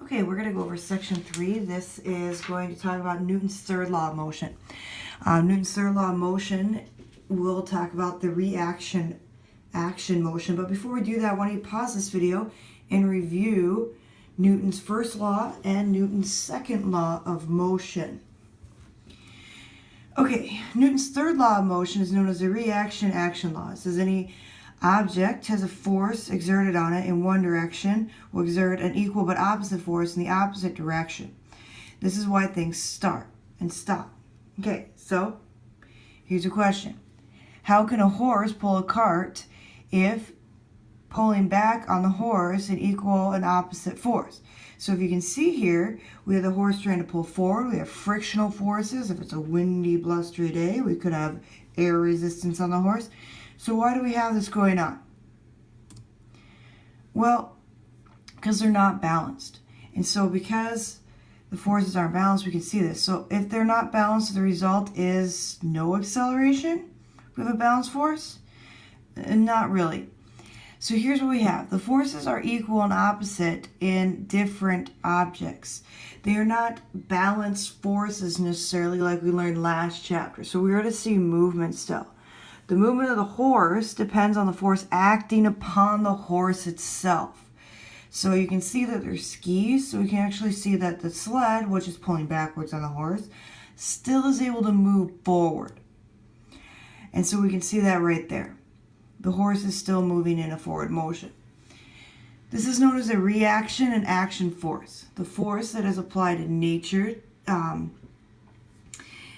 Okay, we're going to go over section 3. This is going to talk about Newton's third law of motion. Newton's third law of motion, we'll talk about the reaction action motion. But before we do that, I want you to pause this video and review Newton's first law and Newton's second law of motion. Okay, Newton's third law of motion is known as the reaction action law. It says any object has a force exerted on it in one direction will exert an equal but opposite force in the opposite direction. This is why things start and stop. Okay, so here's a question. How can a horse pull a cart if pulling back on the horse an equal and opposite force? So if you can see here, we have the horse trying to pull forward. We have frictional forces. If it's a windy, blustery day, we could have air resistance on the horse. So why do we have this going on? Well, because they're not balanced. And so because the forces aren't balanced, we can see this. So if they're not balanced, the result is no acceleration with a balanced force? Not really. So here's what we have. The forces are equal and opposite in different objects. They are not balanced forces necessarily like we learned last chapter. So we're going to see movement still. The movement of the horse depends on the force acting upon the horse itself. So you can see that there's skis, so we can actually see that the sled, which is pulling backwards on the horse, still is able to move forward. And so we can see that right there. The horse is still moving in a forward motion. This is known as a reaction and action force. The force that is applied in nature at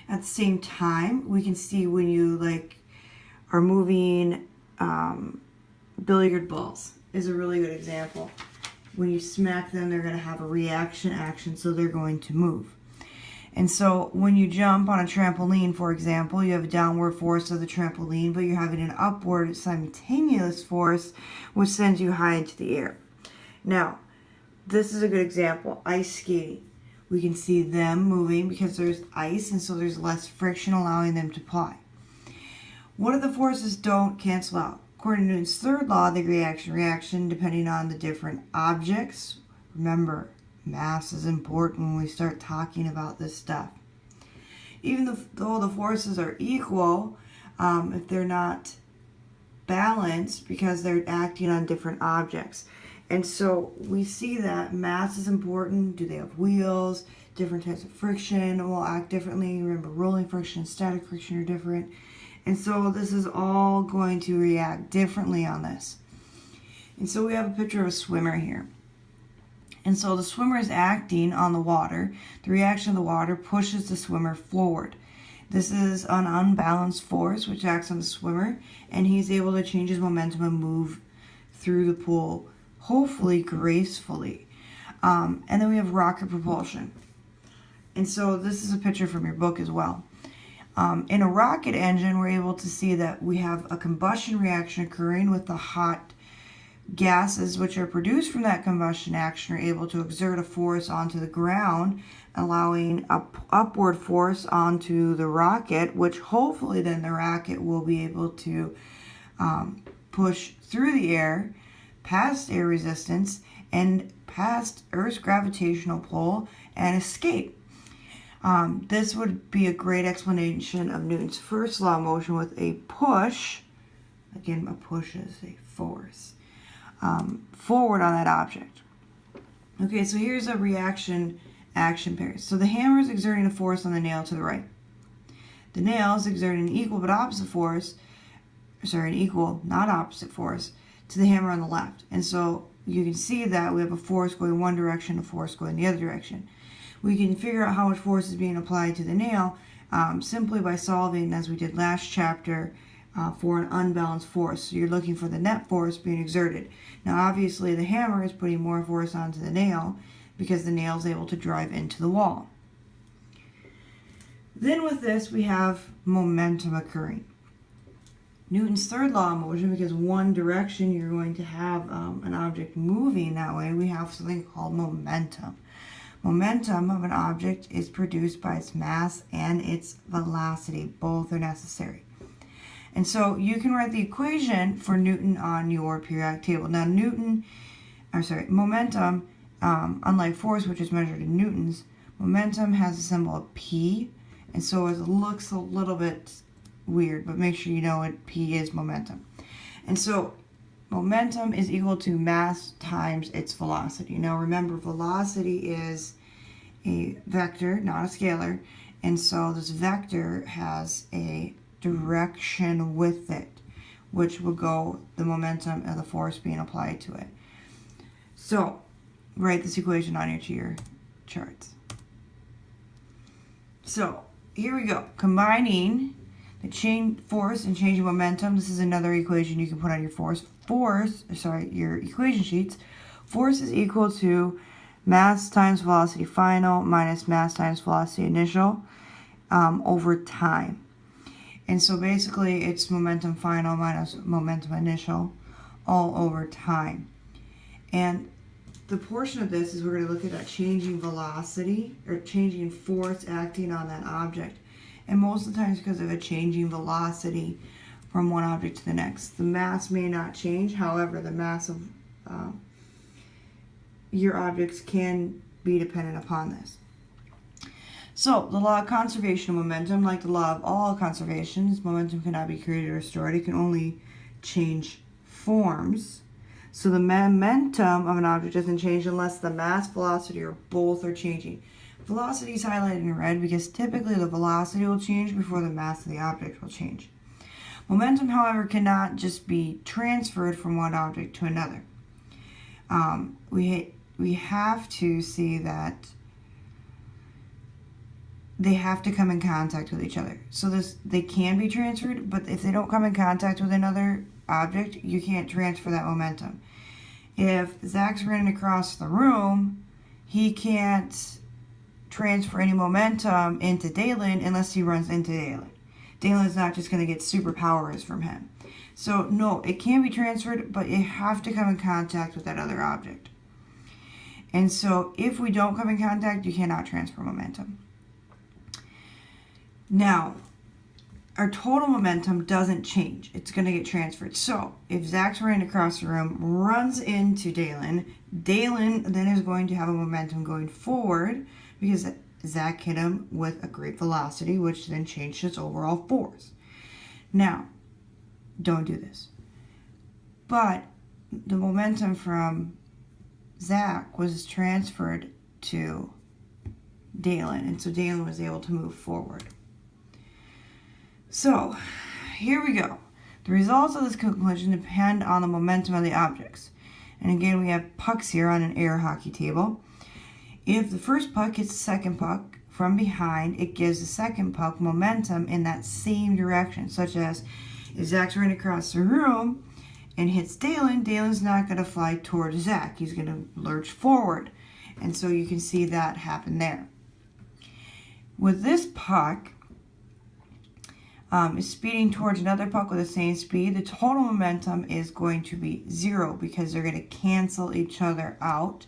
the same time, we can see when you are moving billiard balls is a really good example. When you smack them, they're going to have a reaction action, so they're going to move. And so when you jump on a trampoline, for example, you have a downward force of the trampoline, but you're having an upward simultaneous force, which sends you high into the air. Now, this is a good example, ice skating. We can see them moving because there's ice, and so there's less friction allowing them to fly. What if the forces don't cancel out? According to Newton's third law, the reaction, depending on the different objects. Remember, mass is important when we start talking about this stuff. Even though the forces are equal, if they're not balanced because they're acting on different objects. And so we see that mass is important. Do they have wheels? Different types of friction will act differently. Remember, rolling friction and static friction are different. And so this is all going to react differently on this. And so we have a picture of a swimmer here. And so the swimmer is acting on the water. The reaction of the water pushes the swimmer forward. This is an unbalanced force which acts on the swimmer, and he's able to change his momentum and move through the pool, hopefully gracefully. And then we have rocket propulsion. And so this is a picture from your book as well. In a rocket engine, we're able to see that we have a combustion reaction occurring with the hot gases which are produced from that combustion action are able to exert a force onto the ground, allowing upward force onto the rocket, which hopefully then the rocket will be able to push through the air, past air resistance, and past Earth's gravitational pull and escape. This would be a great explanation of Newton's first law of motion with a push. Again, a push is a force. Forward on that object. Okay, so here's a reaction action pair. So the hammer is exerting a force on the nail to the right. The nail is exerting an equal but opposite force, an equal, not opposite force, to the hammer on the left. And so you can see that we have a force going one direction, a force going the other direction. We can figure out how much force is being applied to the nail simply by solving, as we did last chapter, for an unbalanced force. So you're looking for the net force being exerted. Now obviously the hammer is putting more force onto the nail because the nail is able to drive into the wall. Then with this we have momentum occurring. Newton's third law of motion, because one direction you're going to have an object moving that way, we have something called momentum. Momentum of an object is produced by its mass and its velocity. Both are necessary. And so you can write the equation for Newton on your periodic table. Now momentum Unlike force, which is measured in newtons, momentum has a symbol of P, and so it looks a little bit weird, but make sure you know it, P is momentum. And so momentum is equal to mass times its velocity. Now remember, velocity is a vector, not a scalar, and so this vector has a direction with it, which will go the momentum of the force being applied to it. So write this equation on your charts. So here we go. Combining the force and changing momentum. This is another equation you can put on your your equation sheets. Force is equal to mass times velocity final minus mass times velocity initial over time. And so basically it's momentum final minus momentum initial all over time. And the portion of this is we're going to look at that changing velocity or changing force acting on that object. And most of the times because of a changing velocity from one object to the next. The mass may not change, however, the mass of your objects can be dependent upon this. So, the law of conservation of momentum, like the law of all conservations, momentum cannot be created or stored. It can only change forms. So the momentum of an object doesn't change unless the mass, velocity, or both are changing. Velocity is highlighted in red because typically the velocity will change before the mass of the object will change. Momentum, however, cannot just be transferred from one object to another. We have to see that they have to come in contact with each other. So they can be transferred, but if they don't come in contact with another object, you can't transfer that momentum. If Zach's running across the room, he can't transfer any momentum into Dalen unless he runs into Dalen. Dalen's not just going to get superpowers from him. So no, it can be transferred, but you have to come in contact with that other object. And so if we don't come in contact, you cannot transfer momentum. Now, our total momentum doesn't change. It's going to get transferred. So, if Zach's running across the room, runs into Dalen, Dalen then is going to have a momentum going forward because Zach hit him with a great velocity, which then changed his overall force. Now, don't do this. But the momentum from Zach was transferred to Dalen, and so Dalen was able to move forward. So, here we go. The results of this conclusion depend on the momentum of the objects. And again, we have pucks here on an air hockey table. If the first puck hits the second puck from behind, it gives the second puck momentum in that same direction, such as if Zach's running across the room and hits Dalen, Dalen's not going to fly towards Zach. He's going to lurch forward. And so you can see that happen there. With this puck, is speeding towards another puck with the same speed, the total momentum is going to be 0 because they're going to cancel each other out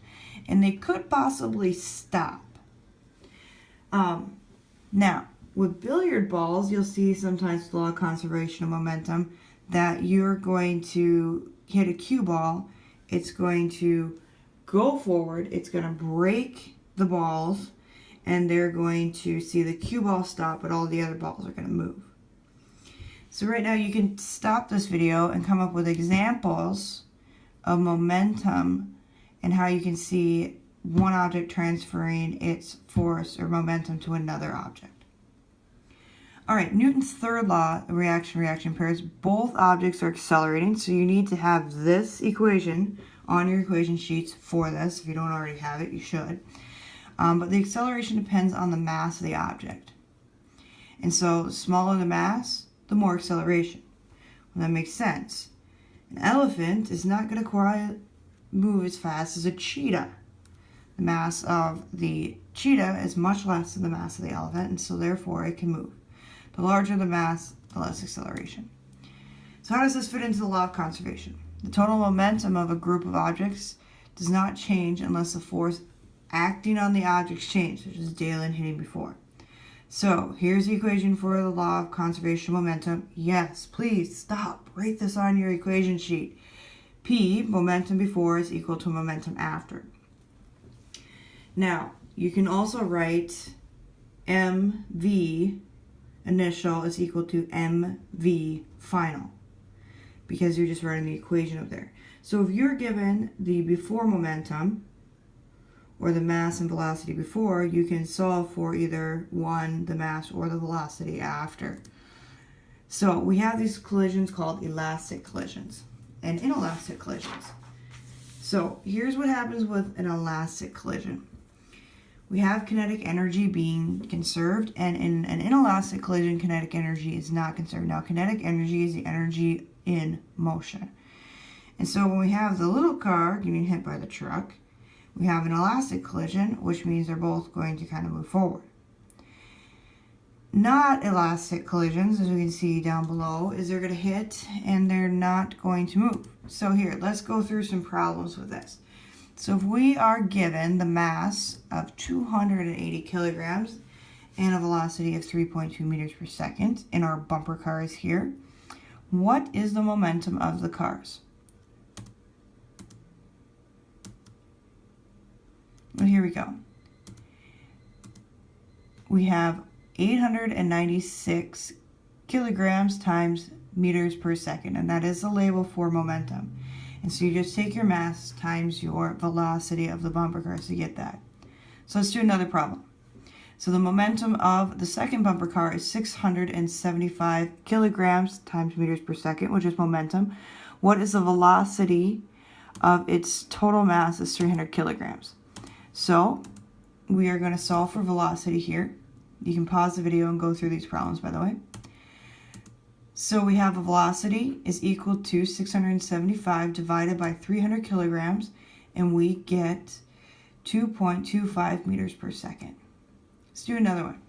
and they could possibly stop. Now, with billiard balls, you'll see sometimes the law of conservation of momentum that you're going to hit a cue ball, it's going to go forward, it's going to break the balls, and they're going to see the cue ball stop, but all the other balls are going to move. So right now you can stop this video and come up with examples of momentum and how you can see one object transferring its force or momentum to another object. Alright, Newton's third law, reaction pairs, both objects are accelerating, so you need to have this equation on your equation sheets for this. If you don't already have it, you should. But the acceleration depends on the mass of the object. And so the smaller the mass, the more acceleration. Well, that makes sense. An elephant is not going to move as fast as a cheetah. The mass of the cheetah is much less than the mass of the elephant, and so therefore it can move. The larger the mass, the less acceleration. So how does this fit into the law of conservation? The total momentum of a group of objects does not change unless the force acting on the objects change, such as Dalen hitting before. So, here's the equation for the law of conservation of momentum. Yes, please stop. Write this on your equation sheet. P, momentum before, is equal to momentum after. Now, you can also write mv initial is equal to mv final, because you're just writing the equation up there. So if you're given the before momentum, or the mass and velocity before, you can solve for either one, the mass, or the velocity after. So we have these collisions called elastic collisions and inelastic collisions. So here's what happens with an elastic collision. We have kinetic energy being conserved, and in an inelastic collision, kinetic energy is not conserved. Now, kinetic energy is the energy in motion. And so when we have the little car getting hit by the truck, we have an elastic collision, which means they're both going to kind of move forward. Not elastic collisions, as we can see down below, is they're going to hit and they're not going to move. So here, let's go through some problems with this. So if we are given the mass of 280 kilograms and a velocity of 3.2 meters per second in our bumper cars here, what is the momentum of the cars? Well, here we go. We have 896 kilograms times meters per second, and that is the label for momentum. And so you just take your mass times your velocity of the bumper cars to get that. So let's do another problem. So the momentum of the second bumper car is 675 kilograms times meters per second, which is momentum. What is the velocity of its total mass is 300 kilograms. So we are going to solve for velocity here. You can pause the video and go through these problems, by the way. So we have a velocity is equal to 675 divided by 300 kilograms, and we get 2.25 meters per second. Let's do another one.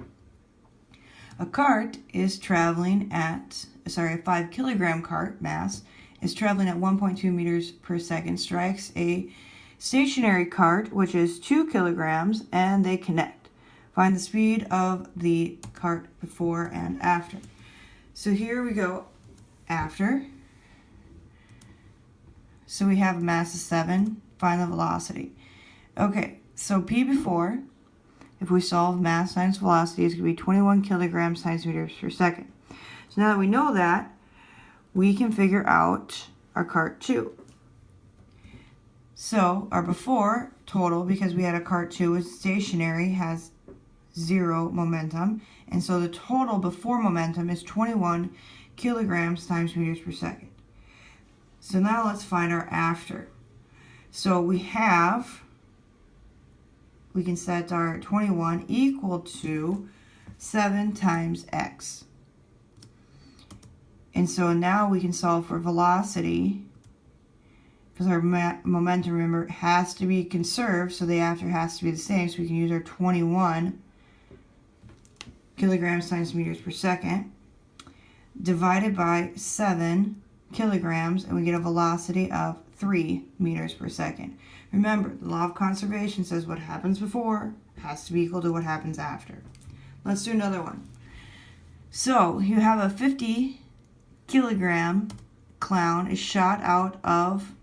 A cart is traveling at, a 5 kilogram cart mass is traveling at 1.2 meters per second, strikes a stationary cart, which is 2 kilograms, and they connect. Find the speed of the cart before and after. So here we go after. So we have a mass of 7, find the velocity. Okay, so P before, if we solve mass times velocity, is going to be 21 kilograms times meters per second. So now that we know that, we can figure out our cart 2. So our before total, because we had a cart 2 is stationary, has 0 momentum, and so the total before momentum is 21 kilograms times meters per second. So now let's find our after. So we can set our 21 equal to 7 times x. And so now we can solve for velocity, because our momentum, remember, has to be conserved, so the after has to be the same, so we can use our 21 kilograms times meters per second divided by 7 kilograms, and we get a velocity of 3 meters per second. Remember, the law of conservation says what happens before has to be equal to what happens after. Let's do another one. So you have a 50 kilogram clown is shot out of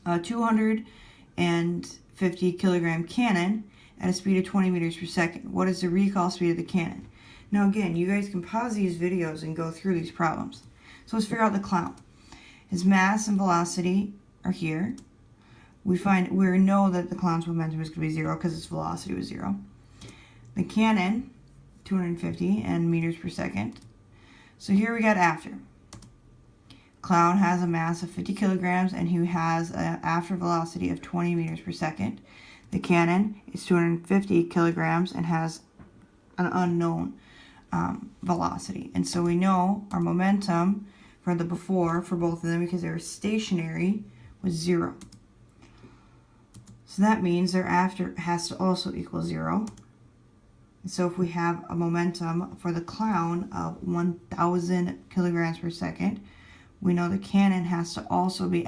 a 250 kilogram cannon at a speed of 20 meters per second. What is the recoil speed of the cannon? Now again, you guys can pause these videos and go through these problems. So let's figure out the clown. His mass and velocity are here. We know that the clown's momentum is going to be 0 because its velocity was 0. The cannon, 250 and meters per second. So here we got after. Clown has a mass of 50 kilograms and he has an after velocity of 20 meters per second. The cannon is 250 kilograms and has an unknown velocity. And so we know our momentum for the before for both of them, because they were stationary, was 0. So that means their after has to also equal 0. And so if we have a momentum for the clown of 1,000 kilograms per second, we know the cannon has to also be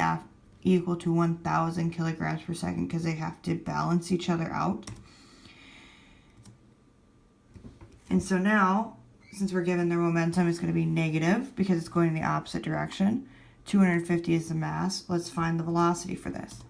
equal to 1,000 kilograms per second, because they have to balance each other out. And so now, since we're given their momentum is going to be negative because it's going in the opposite direction, 250 is the mass. Let's find the velocity for this.